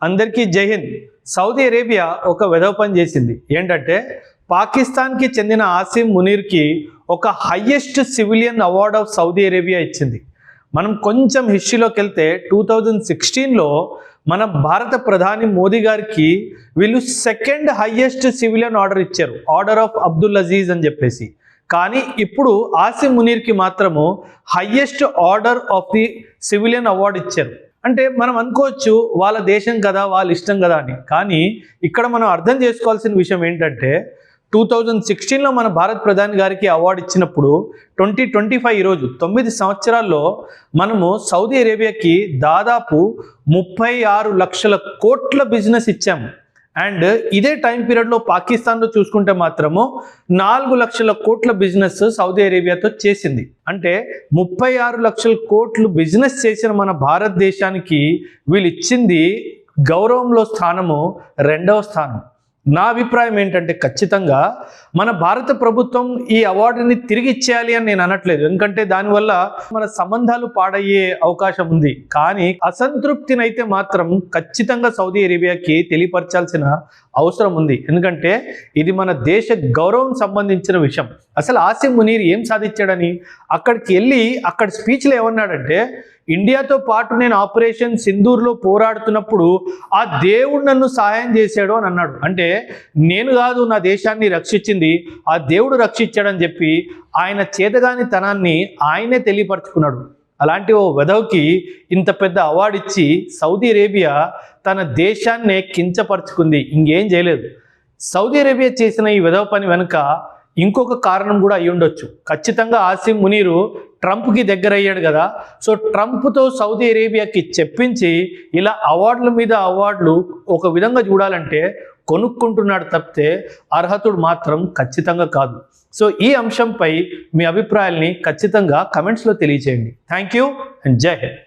అందరికీ జై Hind. Saudi Arabia ఒక వెధవ పని చేసింది. ఏంటంటే పాకిస్తాన్కి చెందిన ఆసిమ్ మునీర్కి ఒక highest civilian award of Saudi Arabia ఇచ్చింది. మనం కొంచెం హిస్టరీలోకి వెళ్తే 2016లో మన భారత ప్రధాని మోదీ గారికి వీళ్ళు సెకండ్ హైయెస్ట్ సివిలియన్ ఆర్డర్ ఇచ్చారు, ఆర్డర్ ఆఫ్ అబ్దుల్ అజీజ్ అని చెప్పేసి. కానీ ఇప్పుడు ఆసిమ్ మునీర్కి మాత్రము highest order of the civilian award ఇచ్చారు. అంటే మనం అనుకోవచ్చు వాళ్ళ దేశం కదా, వాళ్ళ ఇష్టం కదా అని. కానీ ఇక్కడ మనం అర్థం చేసుకోవాల్సిన విషయం ఏంటంటే 2016లో మన భారత ప్రధాని గారికి అవార్డు ఇచ్చినప్పుడు 2025 ఈరోజు 9 సంవత్సరాల్లో మనము సౌదీ అరేబియాకి దాదాపు 36 లక్షల కోట్ల బిజినెస్ ఇచ్చాము. అండ్ ఇదే టైం పీరియడ్లో పాకిస్తాన్లో చూసుకుంటే మాత్రము 4 లక్షల కోట్ల బిజినెస్ సౌదీ అరేబియాతో చేసింది. అంటే 36 లక్షల కోట్లు బిజినెస్ చేసిన మన భారతదేశానికి వీళ్ళు ఇచ్చింది గౌరవంలో స్థానము 2వ స్థానం. నా అభిప్రాయం ఏంటంటే ఖచ్చితంగా మన భారత ప్రభుత్వం ఈ అవార్డుని తిరిగి ఇచ్చేయాలి అని నేను అనట్లేదు, ఎందుకంటే దానివల్ల మన సంబంధాలు పాడయ్యే అవకాశం ఉంది. కానీ అసంతృప్తినైతే మాత్రం ఖచ్చితంగా సౌదీ అరేబియాకి తెలియపరచాల్సిన అవసరం ఉంది, ఎందుకంటే ఇది మన దేశ గౌరవం సంబంధించిన విషయం. అసలు ఆసిమ్ మునీర్ ఏం సాధించాడని అక్కడికి వెళ్ళి అక్కడ స్పీచ్లో ఏమన్నాడంటే, ఇండియాతో పాటు నేను ఆపరేషన్ సింధూర్లో పోరాడుతున్నప్పుడు ఆ దేవుడు నన్ను సహాయం చేశాడు అని అన్నాడు. అంటే నేను కాదు నా దేశాన్ని రక్షించింది, ఆ దేవుడు రక్షించాడని చెప్పి ఆయన చేతగాని తనాన్ని ఆయనే తెలియపరచుకున్నాడు. అలాంటి ఓ వెధవకి ఇంత పెద్ద అవార్డు ఇచ్చి సౌదీ అరేబియా తన దేశాన్నే కించపరుచుకుంది, ఇంకేం చేయలేదు. సౌదీ అరేబియా చేసిన ఈ వెధవ పని వెనుక ఇంకొక కారణం కూడా అయి ఉండొచ్చు. ఖచ్చితంగా ఆసిమ్ మునీరు ట్రంప్కి దగ్గర అయ్యాడు కదా, సో ట్రంప్తో సౌదీ అరేబియాకి చెప్పించి ఇలా అవార్డుల మీద అవార్డులు ఒక విధంగా చూడాలంటే కొనుక్కుంటున్నాడు తప్పితే అర్హతుడు మాత్రం ఖచ్చితంగా కాదు. సో ఈ అంశంపై మీ అభిప్రాయాల్ని ఖచ్చితంగా కమెంట్స్లో తెలియజేయండి. థ్యాంక్ యూ అండ్ జై హింద్.